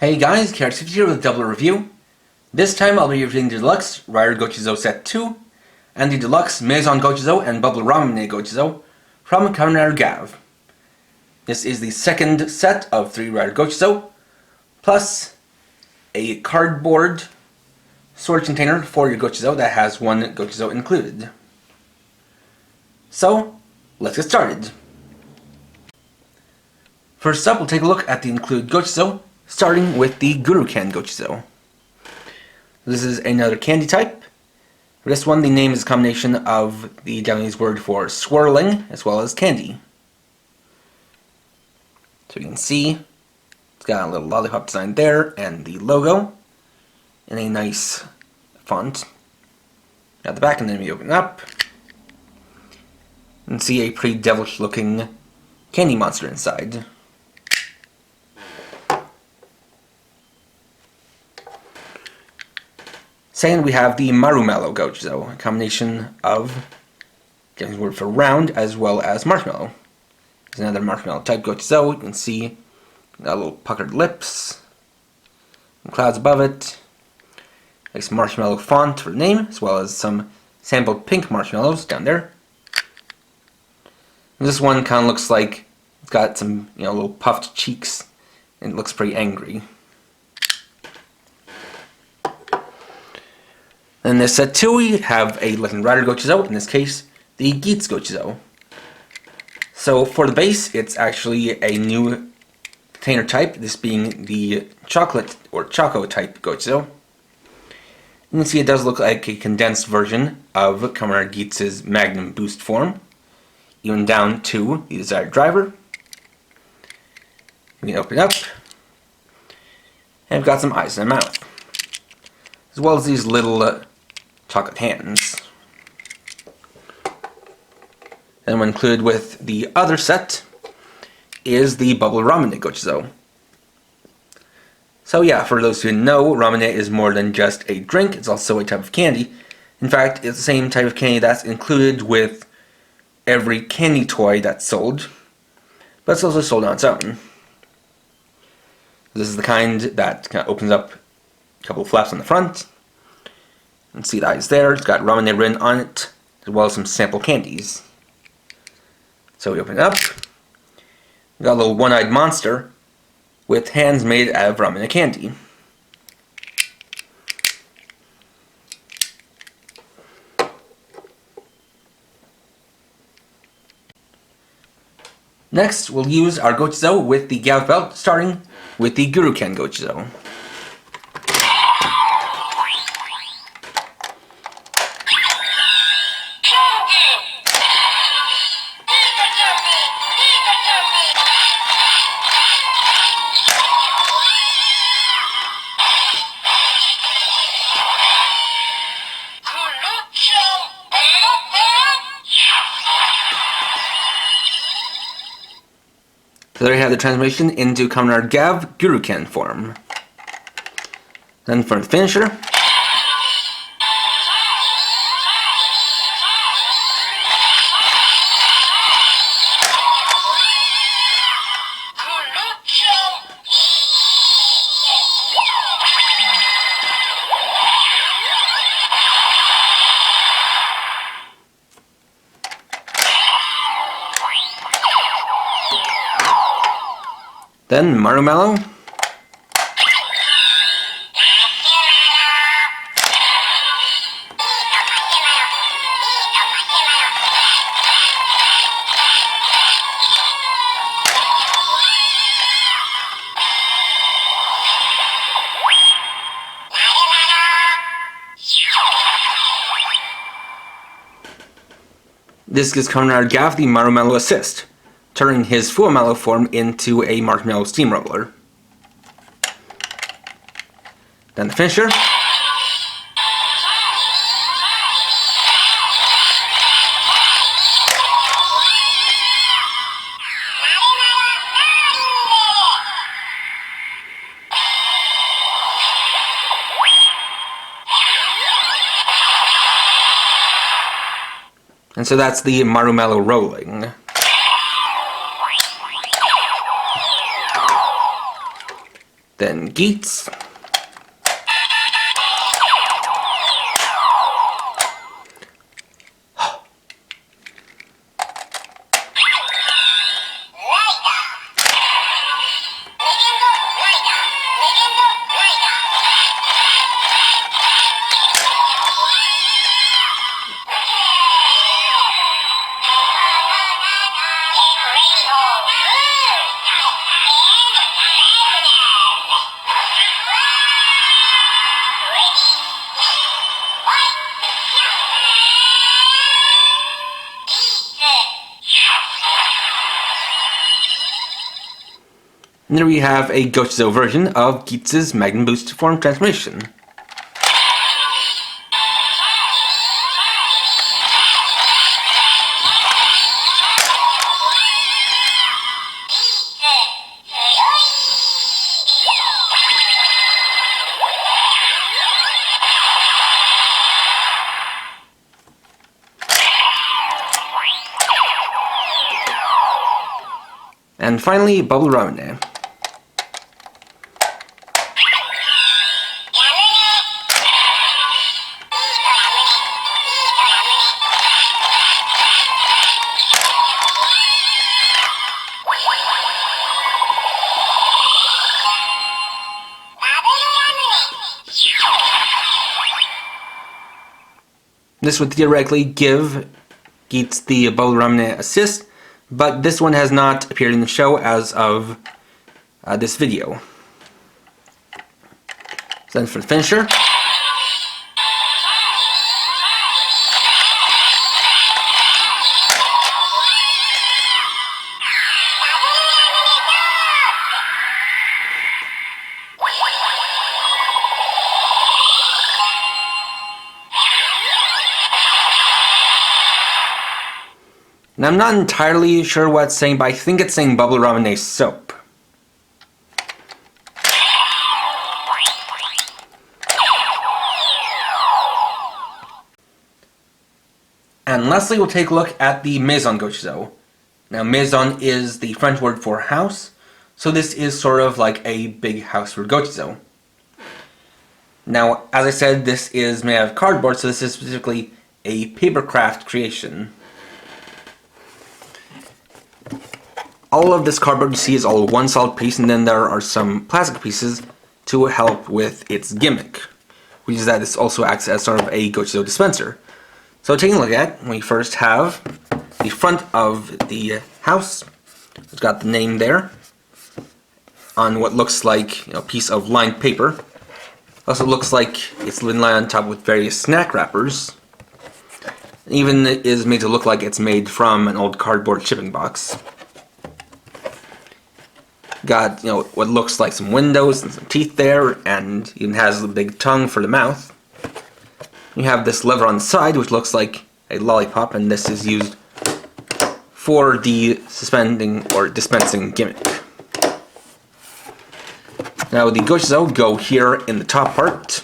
Hey guys, GEATS here with a double review. This time I'll be reviewing the Deluxe Rider Gochizo Set 2 and the Deluxe Maison Gochizo and Bubble Ramune Gochizo from Kamen Gavv. This is the second set of 3 Rider Gochizo, plus a cardboard storage container for your Gochizo that has 1 Gochizo included. So, let's get started. First up, we'll take a look at the included Gochizo, starting with the GURUCAN Gochizo. This is another candy type. For this one, the name is a combination of the Japanese word for swirling as well as candy. So you can see, it's got a little lollipop design there and the logo in a nice font. At the back, and then we open it up and see a pretty devilish looking candy monster inside. Second, we have the MARUMALLOW Gochizo, a combination of Japanese word for round as well as marshmallow. There's another marshmallow type Gochizo. You can see got little puckered lips, and clouds above it, nice marshmallow font for the name, as well as some sampled pink marshmallows down there. And this one kind of looks like it's got some, little puffed cheeks, and it looks pretty angry. In this set 2, we have a Legend Rider Gochizo, in this case, the GEATS Gochizo. So for the base, it's actually a new container type, this being the chocolate or choco type Gochizo. You can see it does look like a condensed version of Kamen GEATS' Magnum Boost form, even down to the desired driver. We can open it up, and we've got some eyes in the mouth, as well as these little chocolate hands. And when included with the other set is the Bubble Ramune Gochizo. So yeah, for those who know, Ramune is more than just a drink, it's also a type of candy. In fact, it's the same type of candy that's included with every candy toy that's sold, but it's also sold on its own. This is the kind that kind of opens up a couple of flaps on the front. You can see the eyes there. It's got Ramune written on it, as well as some sample candies. So we open it up. We got a little one-eyed monster with hands made out of Ramune candy. Next, we'll use our Gochizo with the Gavv belt, starting with the GURUCAN Gochizo. So there you have the transformation into Kamen Gavv GURUCAN form. Then for the finisher, then MARUMALLOW, this gives Kamen Gavv the MARUMALLOW assist, turning his full mallow form into a marshmallow steamroller. Then the finisher. And so that's the MARUMALLOW rolling. then GEATS, and there we have a Gochizo version of GEATS' Magnum Boost form transformation. And finally, Bubble Ramune. This would theoretically give GEATS the Bubble Ramune assist, but this one has not appeared in the show as of this video. So then for the finisher. And I'm not entirely sure what it's saying, but I think it's saying Bubble Ramune soap. And lastly, we'll take a look at the Maison Gochizo. Now, Maison is the French word for house, so this is sort of like a big house for Gochizo. Now, as I said, this is made out of cardboard, so this is specifically a papercraft creation. All of this cardboard you see is all one solid piece, and then there are some plastic pieces to help with its gimmick, which is that this also acts as sort of a Gochizo dispenser. So taking a look at it, we first have the front of the house. It's got the name there on what looks like a piece of lined paper. Also looks like it's been lined on top with various snack wrappers. It even is made to look like it's made from an old cardboard shipping box. Got, what looks like some windows and some teeth there, and even has a big tongue for the mouth. You have this lever on the side, which looks like a lollipop, and this is used for the suspending or dispensing gimmick. Now the Gochizo go here in the top part,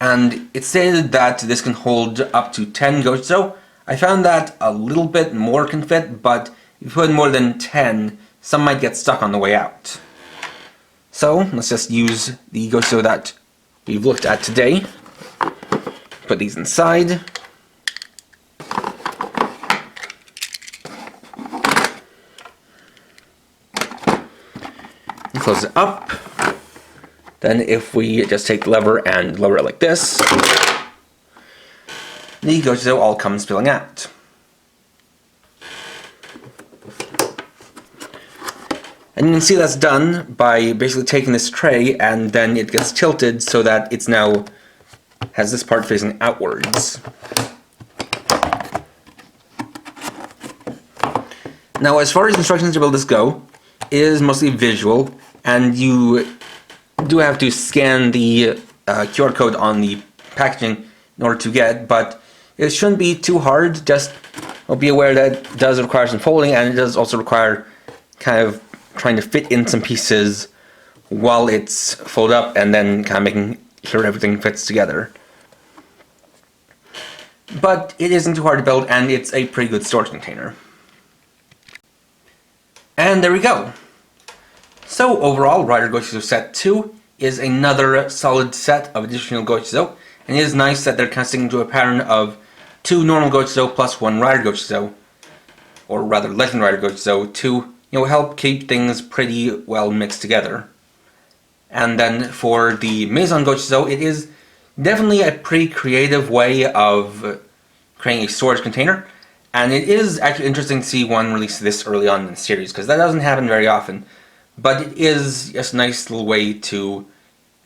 and it's stated that this can hold up to 10 Gochizo. I found that a little bit more can fit, but if you put in more than 10, some might get stuck on the way out. So let's just use the Gochizo that we've looked at today. Put these inside. And close it up. Then if we just take the lever and lower it like this, the Gochizo all comes spilling out. And you can see that's done by basically taking this tray and then it gets tilted so that it's now has this part facing outwards. Now, as far as instructions to build this go, it is mostly visual, and you do have to scan the QR code on the packaging in order to get it, but it shouldn't be too hard. Just be aware that it does require some folding, and it does also require kind of trying to fit in some pieces while it's folded up, and then kind of making sure everything fits together. But it isn't too hard to build, and it's a pretty good storage container. And there we go. So overall, Rider Gochizo Set 2 is another solid set of additional Gochizo, and it is nice that they're kind of sticking to a pattern of 2 normal Gochizo plus 1 Rider Gochizo, or rather Legend Rider Gochizo, to help keep things pretty well mixed together. And then for the Maison Gochizo, it is definitely a pretty creative way of creating a storage container, and it is actually interesting to see one release this early on in the series, because that doesn't happen very often. But it is just a nice little way to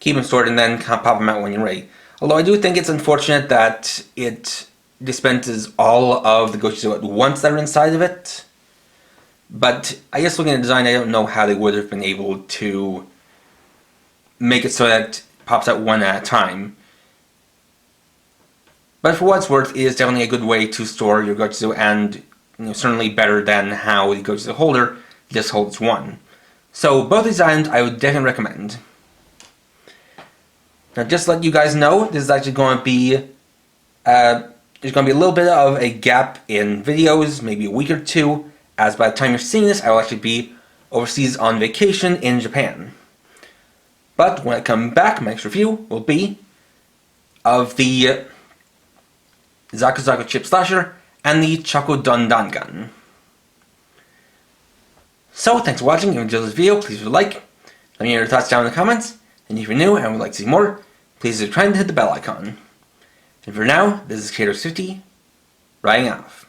keep them stored and then kind of pop them out when you're ready. Although I do think it's unfortunate that it dispenses all of the Gochizo at once that are inside of it. But I guess looking at the design, I don't know how they would have been able to make it so that it pops out one at a time. But for what it's worth, it is definitely a good way to store your Gochizo, and certainly better than how the Gochizo holder just holds one. So both these items I would definitely recommend. Now just to let you guys know, this is actually going to be there's going to be a little bit of a gap in videos, maybe a week or two, as by the time you're seeing this, I will actually be overseas on vacation in Japan. But when I come back, my next review will be of the Zaku Chip Slasher and the Choco Dangan. So, thanks for watching. If you enjoyed this video, please leave a like. Let me know your thoughts down in the comments. And if you're new and would like to see more, please subscribe and hit the bell icon. And for now, this is Kato50, writing off.